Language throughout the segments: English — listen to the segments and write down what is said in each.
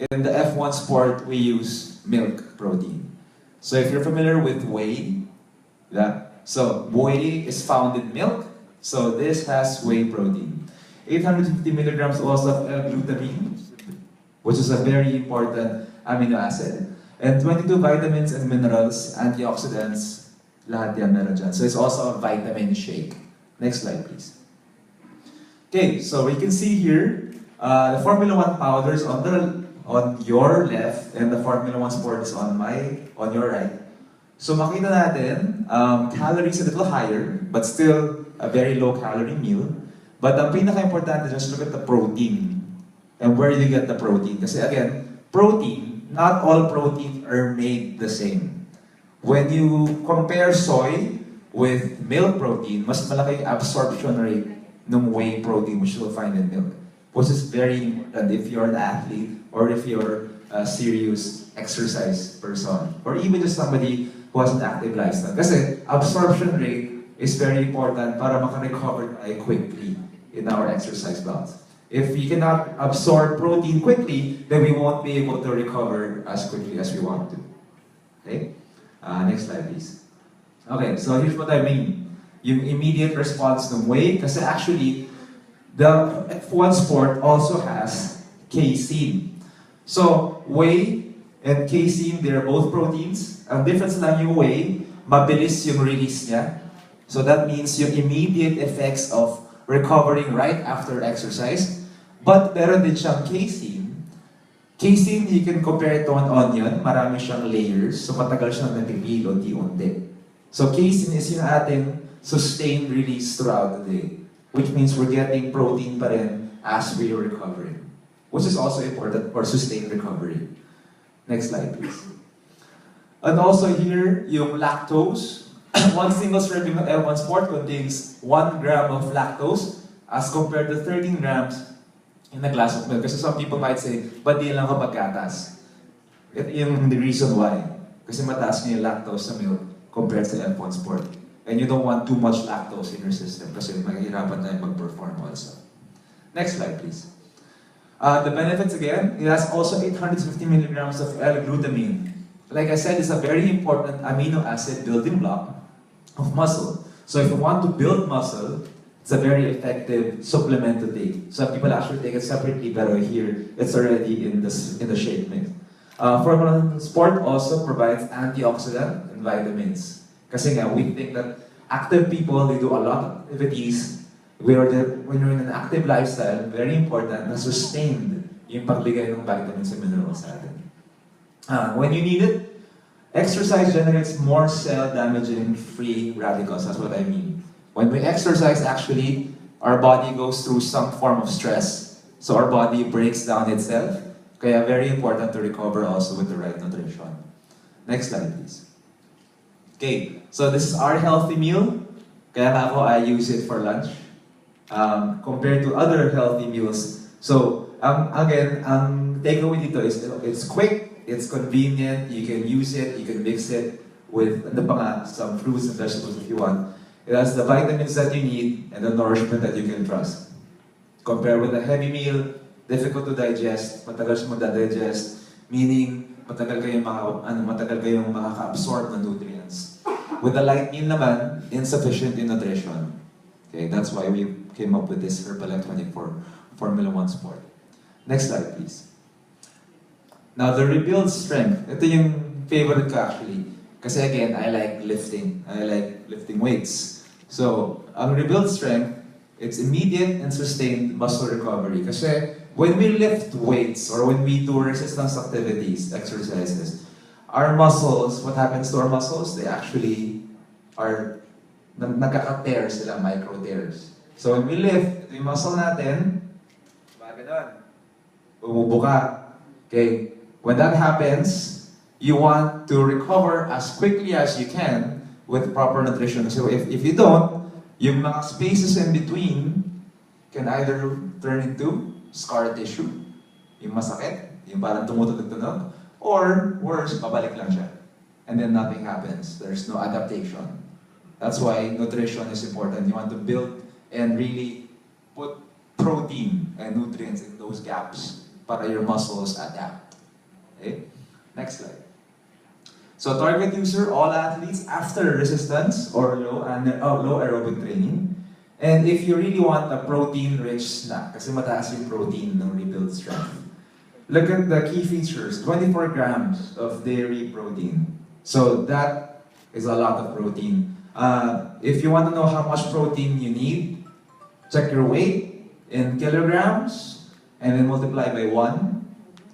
in the F1 sport, we use milk protein. So if you're familiar with whey, yeah? So whey is found in milk. So this has whey protein. 850 milligrams also of L-glutamine, which is a very important amino acid. And 22 vitamins and minerals, antioxidants, lahat yan meron dyan. So it's also a vitamin shake. Next slide, please. Okay, so we can see here, the Formula 1 powders on your left, and the Formula 1 sport is on your right. So makita natin, calories a little higher, but still a very low calorie meal. But ang pinaka-importante, just look at the protein. And where do you get the protein? Kasi again, protein, not all protein are made the same. When you compare soy with milk protein, mas malaki yung absorption rate ng whey protein which you'll find in milk. Which is very important if you're an athlete or if you're a serious exercise person. Or even just somebody who has an active lifestyle. Kasi absorption rate is very important para makarecover tayo quickly in our exercise bouts. If we cannot absorb protein quickly, then we won't be able to recover as quickly as we want to. Okay? Next slide, please. Okay, so here's what I mean. Yung immediate response ng whey, kasi actually, the F1 sport also has casein. So, whey and casein, they're both proteins. Ang difference lang yung whey, mabilis yung release niya. So that means yung immediate effects of recovering right after exercise. But meron din siyang casein. Casein, you can compare it to an onion. Marami siyang layers. So matagal siyang napipilo, unti-unti. So casein is yung ating sustained release throughout the day. Which means we're getting protein pa rin as we are recovering. Which is also important for sustained recovery. Next slide, please. And also here, yung lactose. One single serving of F1 Sport contains 1 gram of lactose as compared to 13 grams in a glass of milk. Kasi some people might say, ba't di lang kapag gatas? Ito yung the reason why. Kasi mataas niya yung lactose sa milk compared sa F1 Sport. And you don't want too much lactose in your system kasi mahihirapan tayo mag-perform also. Next slide, please. The benefits again, it has also 850 milligrams of L-glutamine. Like I said, it's a very important amino acid building block of muscle. So if you want to build muscle, it's a very effective supplement to take. Some people actually take it separately, but here it's already in the shake mix. Formula Sport also provides antioxidant and vitamins. Kasi nga, we think that active people, they do a lot of activities. When you're in an active lifestyle, very important na sustained yung pagbigay ng vitamins and minerals sa atin. When you need it, exercise generates more cell-damaging free radicals. That's what I mean. When we exercise, actually, our body goes through some form of stress. So our body breaks down itself. Kaya very important to recover also with the right nutrition. Next slide, please. Okay, so this is our healthy meal. Kaya nga ako, I use it for lunch. Compared to other healthy meals. So, again, ang takeaway dito is it's quick, it's convenient, you can use it, you can mix it with some fruits and vegetables if you want. It has the vitamins that you need and the nourishment that you can trust. Compared with a heavy meal, difficult to digest, matagal siya mag-digest, meaning matagal kayong makaka-absorb ng nutrients. With a light meal naman, insufficient in nutrition. Okay, that's why we came up with this Herbalife 24 Formula 1 Sport. Next slide, please. Now, the rebuild strength. Ito yung favorite ko actually. Kasi again, I like lifting. I like lifting weights. So, ang rebuild strength, it's immediate and sustained muscle recovery. Kasi when we lift weights or when we do resistance activities, exercises, our muscles, what happens to our muscles? They actually are nagkaka-tear sila, micro-tears. So when we lift, yung muscle natin, ganun, bumubuka. Okay? When that happens, you want to recover as quickly as you can with proper nutrition. So if you don't, yung mga spaces in between can either turn into scar tissue, yung masakit, yung parang tumutunog-tunog, or worse, babalik lang siya. And then nothing happens. There's no adaptation. That's why nutrition is important. You want to build and really put protein and nutrients in those gaps para your muscles adapt. Okay? Next slide. So target user, all athletes after resistance or low aerobic training. And if you really want a protein-rich snack, kasi mataas yung protein ng rebuild strength, look at the key features, 24 grams of dairy protein. So that is a lot of protein. If you want to know how much protein you need, check your weight in kilograms and then multiply by 1.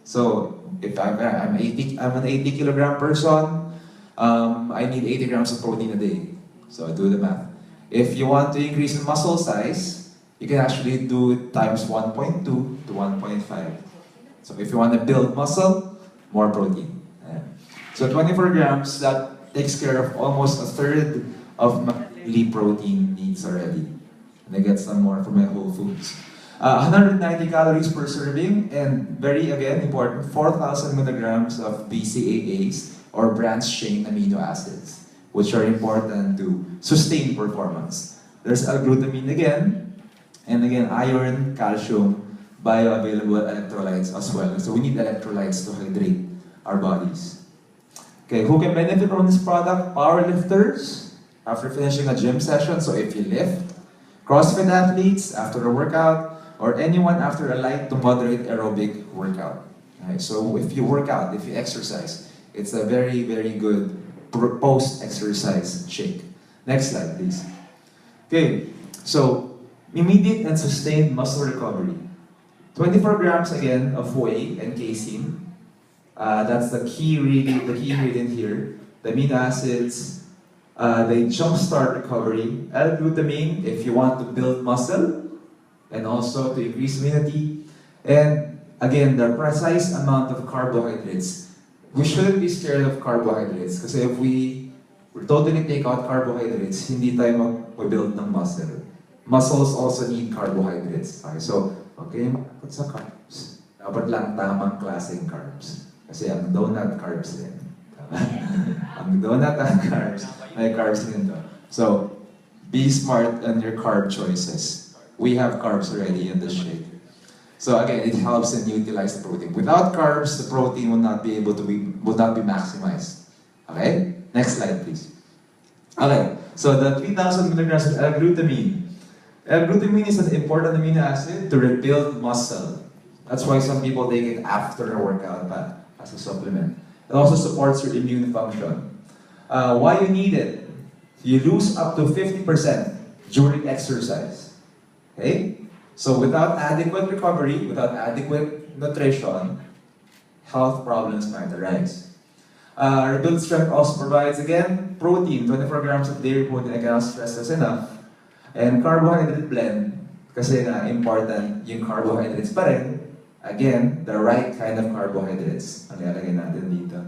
So if I'm an 80 kilogram person, I need 80 grams of protein a day. So do the math. If you want to increase in muscle size, you can actually do it times 1.2 to 1.5. So if you want to build muscle, more protein. So 24 grams, that takes care of almost a third of my daily protein needs already. And I get some more from my Whole Foods. 190 calories per serving, and very, again, important, 4,000 milligrams of BCAAs, or branched-chain amino acids, which are important to sustain performance. There's L-glutamine again, and again, iron, calcium, bioavailable electrolytes as well. So we need electrolytes to hydrate our bodies. Okay, who can benefit from this product? Powerlifters, after finishing a gym session, so if you lift, CrossFit athletes after a workout, or anyone after a light to moderate aerobic workout. Right? So if you work out, if you exercise, it's a very, very good post-exercise shake. Next slide, please. Okay, so immediate and sustained muscle recovery. 24 grams again of whey and casein. That's the key ingredient here. The amino acids, they jumpstart recovery. L-glutamine, if you want to build muscle, and also to increase immunity. And again, the precise amount of carbohydrates. We shouldn't be scared of carbohydrates kasi if we totally take out carbohydrates, hindi tayo mag-build ng muscle. Muscles also need carbohydrates. Okay, so, okay, put sa carbs. Dapat lang tamang klaseng carbs. Kasi ang donut carbs din. Ang donut ang carbs, may carbs din to. So, be smart on your carb choices. We have carbs already in the shake. So again, it helps in utilize the protein. Without carbs, the protein will not be maximized. Okay? Next slide, please. Okay, so the 3,000 milligrams of L-glutamine. L-glutamine is an important amino acid to rebuild muscle. That's why some people take it after a workout as a supplement. It also supports your immune function. Why you need it? You lose up to 50% during exercise. Okay? So without adequate recovery, without adequate nutrition, health problems might arise. Rebuild strength also provides, again, protein, 24 grams of dairy protein, I cannot stress this enough. And carbohydrate blend, kasi na important yung carbohydrates pa rin. Again, the right kind of carbohydrates. Ang ilalagay natin dito.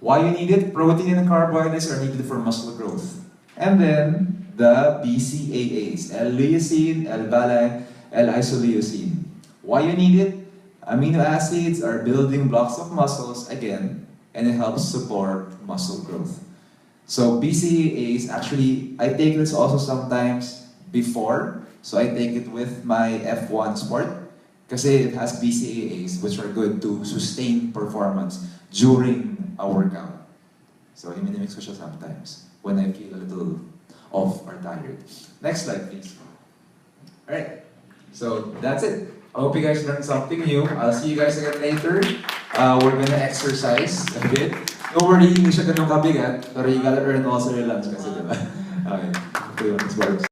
Why you need it? Protein and carbohydrates are needed for muscle growth. And then, the BCAAs, L-leucine, L-valine, L-isoleucine. Why you need it? Amino acids are building blocks of muscles, again, and it helps support muscle growth. So BCAAs, actually, I take this also sometimes before, so I take it with my F1 sport, kasi it has BCAAs, which are good to sustain performance during a workout. So i-mix ko siya sometimes when I feel a little off or tired. Next slide, please. Alright, so that's it. I hope you guys learned something new. I'll see you guys again later. We're gonna exercise a bit. Don't worry, hindi siya ganun kabigat, pero you gotta earn also your lunch kasi, diba? Okay, ito yung